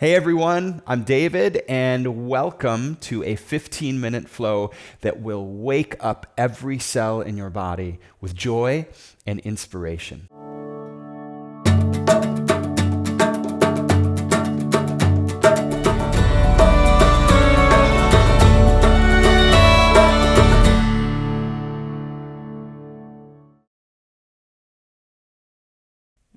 Hey everyone, I'm David, and welcome to a 15-minute flow that will wake up every cell in your body with joy and inspiration.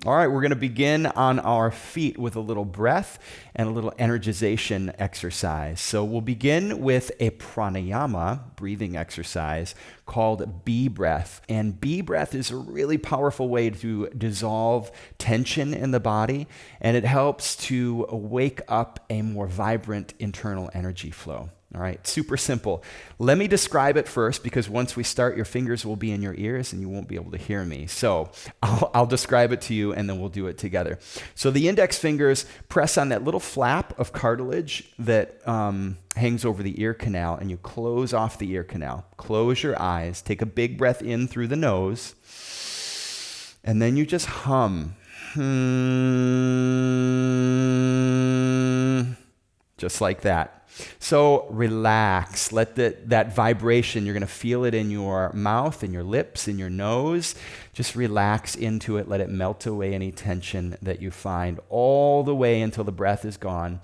All right, we're going to begin on our feet with a little breath and a little energization exercise. So we'll begin with a pranayama breathing exercise called bee breath. And bee breath is a really powerful way to dissolve tension in the body, and it helps to wake up a more vibrant internal energy flow. All right, super simple. Let me describe it first, because once we start, your fingers will be in your ears and you won't be able to hear me. So I'll describe it to you and then we'll do it together. So the index fingers press on that little flap of cartilage that hangs over the ear canal, and you close off the ear canal. Close your eyes, take a big breath in through the nose, and then you just hum. Just like that. So relax, let that vibration, you're going to feel it in your mouth, in your lips, in your nose. Just relax into it, let it melt away any tension that you find all the way until the breath is gone.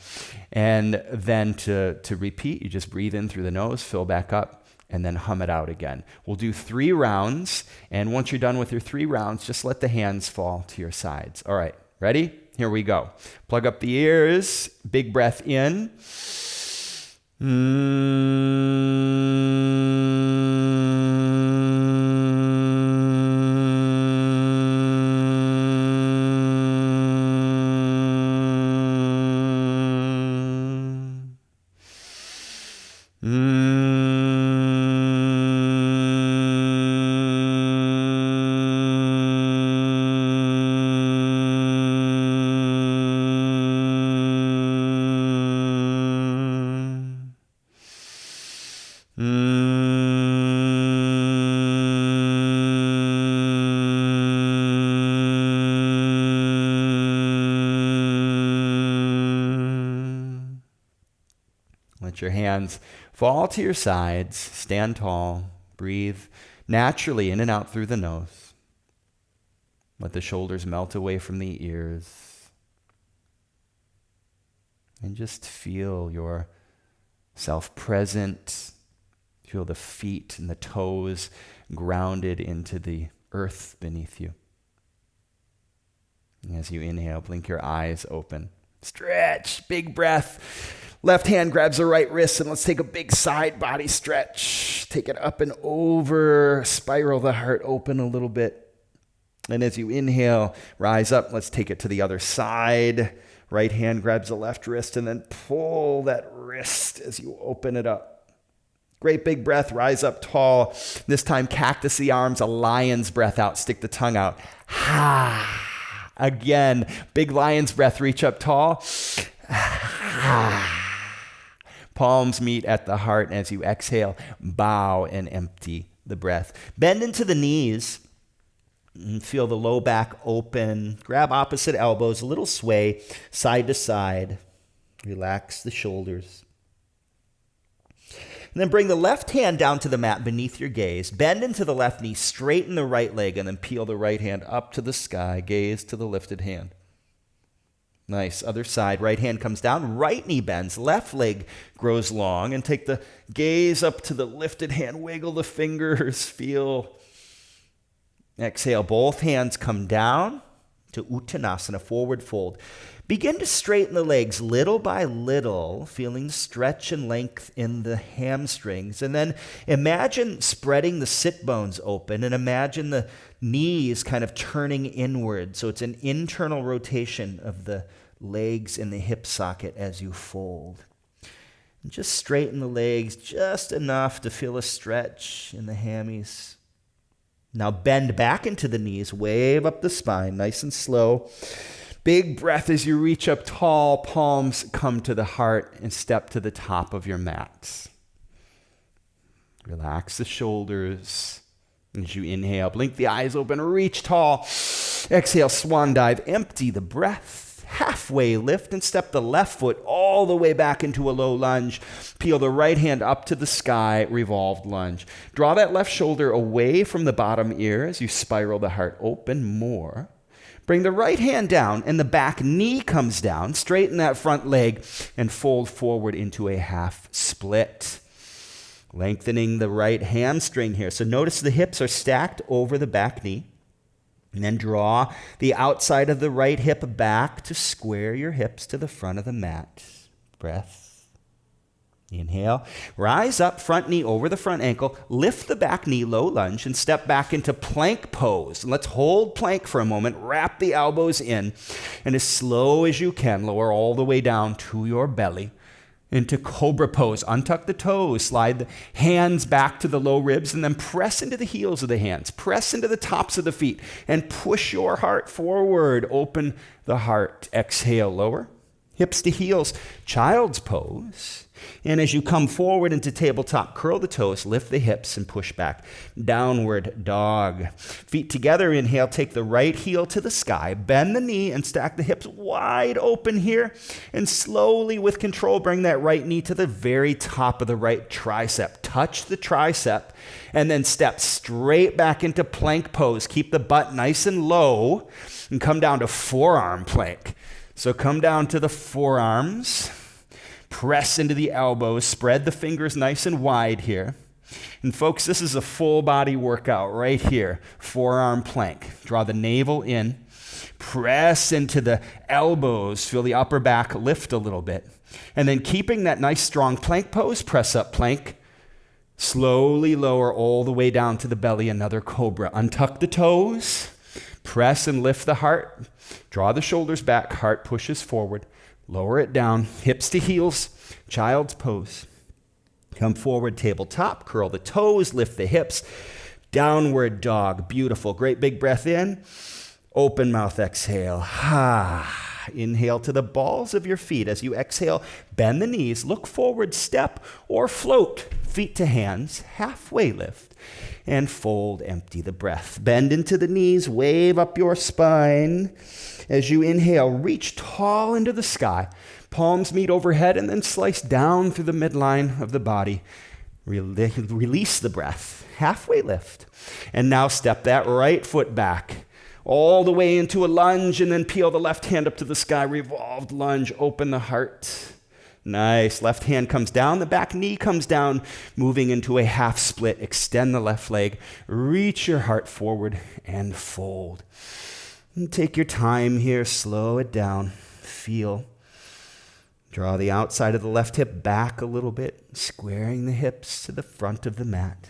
And then to repeat, you just breathe in through the nose, fill back up, and then hum it out again. We'll do 3 rounds, and once you're done with your 3 rounds, just let the hands fall to your sides. All right, ready? Here we go. Plug up the ears, big breath in. Let your hands fall to your sides, stand tall, breathe naturally in and out through the nose. Let the shoulders melt away from the ears. And just feel yourself present. Feel the feet and the toes grounded into the earth beneath you. And as you inhale, blink your eyes open. Stretch, big breath. Left hand grabs the right wrist, and let's take a big side body stretch. Take it up and over, spiral the heart open a little bit. And as you inhale, rise up. Let's take it to the other side. Right hand grabs the left wrist, and then pull that wrist as you open it up. Great big breath, rise up tall. This time, cactus the arms, a lion's breath out. Stick the tongue out. Ha! Again, big lion's breath, reach up tall. Palms meet at the heart, and as you exhale, bow and empty the breath. Bend into the knees and feel the low back open. Grab opposite elbows, a little sway, side to side. Relax the shoulders. And then bring the left hand down to the mat beneath your gaze. Bend into the left knee, straighten the right leg, and then peel the right hand up to the sky. Gaze to the lifted hand. Nice. Other side. Right hand comes down. Right knee bends. Left leg grows long. And take the gaze up to the lifted hand. Wiggle the fingers. Feel. Exhale. Both hands come down to Uttanasana, forward fold. Begin to straighten the legs little by little, feeling stretch and length in the hamstrings. And then imagine spreading the sit bones open, and imagine the knees kind of turning inward. So it's an internal rotation of the legs in the hip socket as you fold. And just straighten the legs just enough to feel a stretch in the hammies. Now bend back into the knees, wave up the spine, nice and slow. Big breath as you reach up tall, palms come to the heart and step to the top of your mat. Relax the shoulders. As you inhale, blink the eyes open, reach tall. Exhale, swan dive, empty the breath. halfway lift, and step the left foot all the way back into a low lunge. Peel the right hand up to the sky, revolved lunge. Draw that left shoulder away from the bottom ear as you spiral the heart open more. Bring the right hand down and the back knee comes down. Straighten that front leg and fold forward into a half split. Lengthening the right hamstring here. So notice the hips are stacked over the back knee. And then draw the outside of the right hip back to square your hips to the front of the mat. Breath. Inhale. Rise up, front knee over the front ankle. Lift the back knee, low lunge, and step back into plank pose. And let's hold plank for a moment. Wrap the elbows in. And as slow as you can, lower all the way down to your belly. Into cobra pose. Untuck the toes. Slide the hands back to the low ribs and then press into the heels of the hands. Press into the tops of the feet and push your heart forward. Open the heart. Exhale, lower. Hips to heels. Child's pose. And as you come forward into tabletop, curl the toes, lift the hips, and push back. Downward dog. Feet together, inhale, take the right heel to the sky, bend the knee, and stack the hips wide open here. And slowly, with control, bring that right knee to the very top of the right tricep. Touch the tricep, and then step straight back into plank pose. Keep the butt nice and low, and come down to forearm plank. So come down to the forearms. Press into the elbows, spread the fingers nice and wide here. And folks, this is a full body workout right here. Forearm plank. Draw the navel in. Press into the elbows. Feel the upper back lift a little bit. And then keeping that nice strong plank pose, press up plank. Slowly lower all the way down to the belly, another cobra. Untuck the toes. Press and lift the heart. Draw the shoulders back. Heart pushes forward. Lower it down, hips to heels, child's pose. Come forward, tabletop, curl the toes, lift the hips, downward dog, beautiful. Great big breath in, open mouth, exhale. Inhale to the balls of your feet. As you exhale, bend the knees, look forward, step or float, feet to hands, halfway lift, and fold, empty the breath. Bend into the knees, wave up your spine. As you inhale, reach tall into the sky. Palms meet overhead and then slice down through the midline of the body. Release the breath. Halfway lift. And now step that right foot back all the way into a lunge and then peel the left hand up to the sky. Revolved lunge. Open the heart. Nice. Left hand comes down. The back knee comes down. Moving into a half split. Extend the left leg. Reach your heart forward and fold. And take your time here, slow it down, feel. Draw the outside of the left hip back a little bit, squaring the hips to the front of the mat.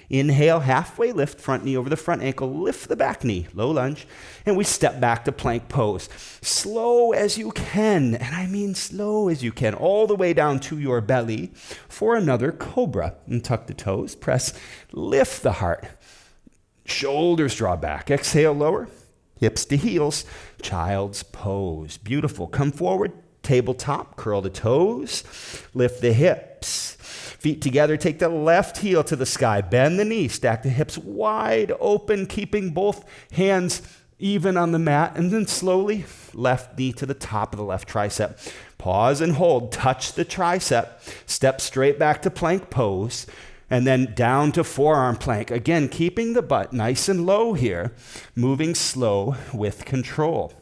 Inhale, halfway lift, front knee over the front ankle, lift the back knee, low lunge, and we step back to plank pose. Slow as you can, and I mean slow as you can, all the way down to your belly for another cobra. And tuck the toes, press, lift the heart. Shoulders draw back, exhale, lower. Hips to heels, child's pose. Beautiful. Come forward, tabletop, curl the toes, lift the hips. Feet together, take the left heel to the sky, bend the knee, stack the hips wide open, keeping both hands even on the mat, and then slowly, left knee to the top of the left tricep. Pause and hold, touch the tricep, step straight back to plank pose, and then down to forearm plank. Again, keeping the butt nice and low here, moving slow with control.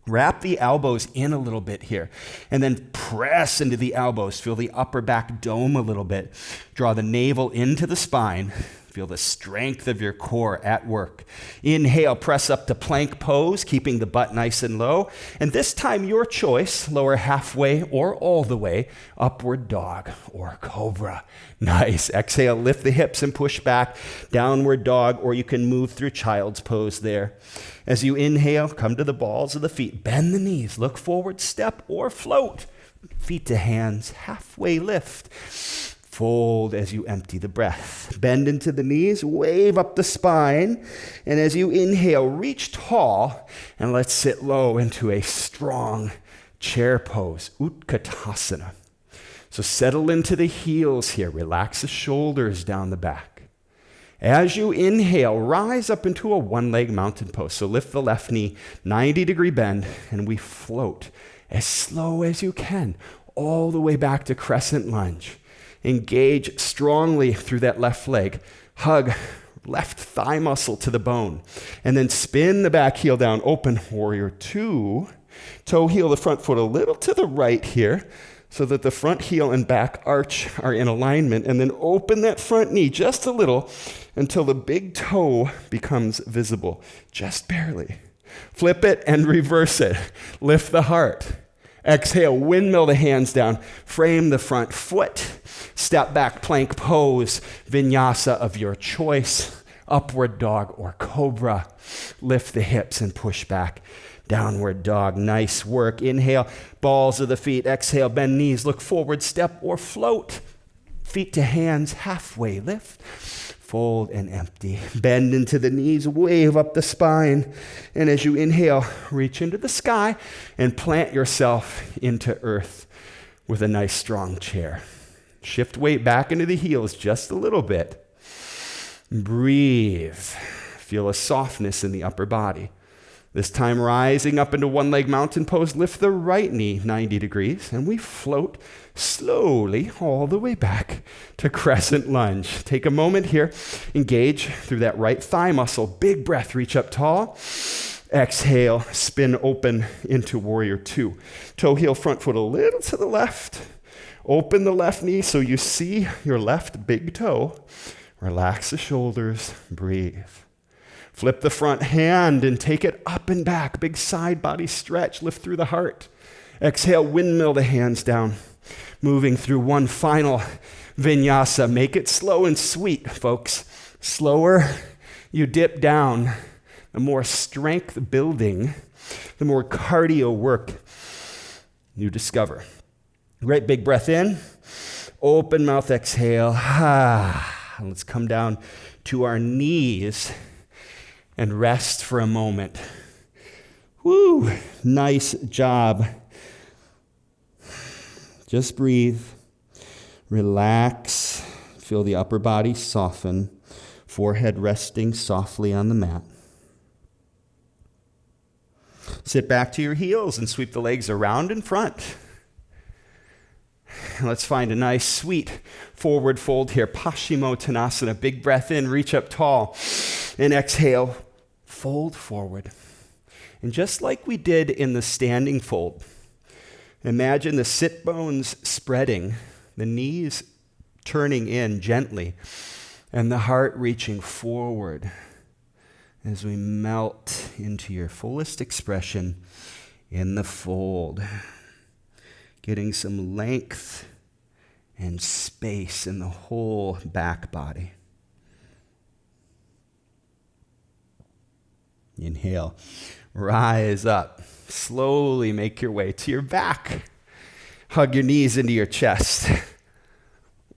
Wrap the elbows in a little bit here, and then press into the elbows. Feel the upper back dome a little bit. Draw the navel into the spine. Feel the strength of your core at work. Inhale, press up to plank pose, keeping the butt nice and low. And this time, your choice, lower halfway or all the way, upward dog or cobra. Nice. Exhale, lift the hips and push back, downward dog, or you can move through child's pose there. As you inhale, come to the balls of the feet. Bend the knees, look forward, step or float. Feet to hands, halfway lift. Fold as you empty the breath. Bend into the knees, wave up the spine. And as you inhale, reach tall. And let's sit low into a strong chair pose, Utkatasana. So settle into the heels here. Relax the shoulders down the back. As you inhale, rise up into a one-leg mountain pose. So lift the left knee, 90-degree bend, and we float as slow as you can, all the way back to crescent lunge. Engage strongly through that left leg. Hug left thigh muscle to the bone. And then spin the back heel down, open warrior two. Toe heel the front foot a little to the right here, so that the front heel and back arch are in alignment, and then open that front knee just a little until the big toe becomes visible, just barely. Flip it and reverse it. Lift the heart. Exhale, windmill the hands down, frame the front foot, step back plank pose, vinyasa of your choice, upward dog or cobra. Lift the hips and push back. Downward dog, nice work. Inhale, balls of the feet. Exhale, bend knees, look forward, step or float. Feet to hands, halfway lift. Fold and empty. Bend into the knees, wave up the spine. And as you inhale, reach into the sky and plant yourself into earth with a nice strong chair. Shift weight back into the heels just a little bit. Breathe. Feel a softness in the upper body. This time rising up into one-leg mountain pose, lift the right knee 90 degrees, and we float slowly all the way back to crescent lunge. Take a moment here, engage through that right thigh muscle. Big breath, reach up tall. Exhale, spin open into warrior two. Toe heel front foot a little to the left. Open the left knee so you see your left big toe. Relax the shoulders, breathe. Flip the front hand and take it up and back. Big side body stretch. Lift through the heart. Exhale, windmill the hands down. Moving through one final vinyasa. Make it slow and sweet, folks. Slower you dip down, the more strength building, the more cardio work you discover. Great big breath in. Open mouth exhale. Let's come down to our knees and rest for a moment. Woo, nice job. Just breathe, relax, feel the upper body soften, forehead resting softly on the mat. Sit back to your heels and sweep the legs around in front. Let's find a nice, sweet forward fold here. Paschimottanasana. Big breath in, reach up tall, and exhale. Fold forward. And just like we did in the standing fold, imagine the sit bones spreading, the knees turning in gently, and the heart reaching forward as we melt into your fullest expression in the fold. Getting some length and space in the whole back body. Inhale, rise up, slowly make your way to your back. Hug your knees into your chest.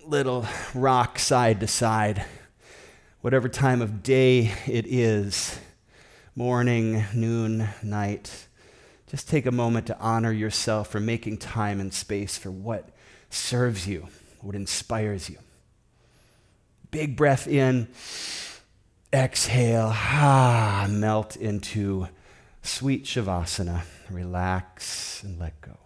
Little rock side to side. Whatever time of day it is, morning, noon, night, just take a moment to honor yourself for making time and space for what serves you, what inspires you. Big breath in. Exhale, melt into sweet Savasana. Relax and let go.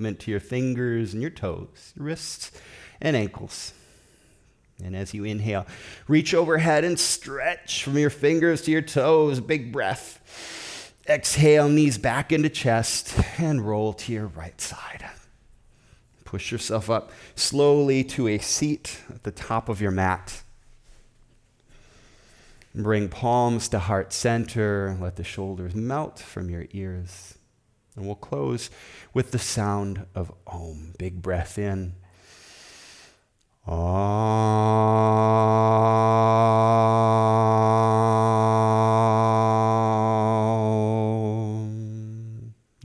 movement to your fingers and your toes, your wrists and ankles. And as you inhale, reach overhead and stretch from your fingers to your toes. Big breath. Exhale, knees back into chest and roll to your right side. Push yourself up slowly to a seat at the top of your mat. Bring palms to heart center. Let the shoulders melt from your ears. And we'll close with the sound of Om. Big breath in. Om.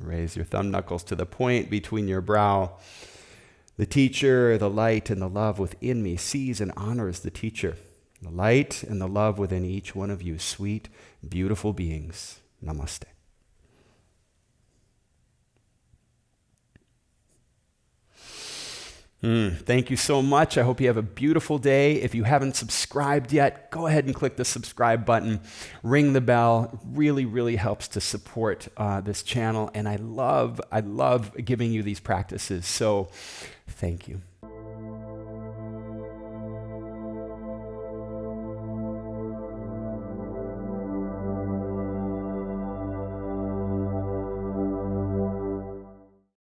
Raise your thumb knuckles to the point between your brow. The teacher, the light, and the love within me sees and honors the teacher. The light and the love within each one of you, sweet, beautiful beings. Namaste. Thank you so much. I hope you have a beautiful day. If you haven't subscribed yet, go ahead and click the subscribe button. Ring the bell. It really, really helps to support this channel. And I love giving you these practices. So thank you.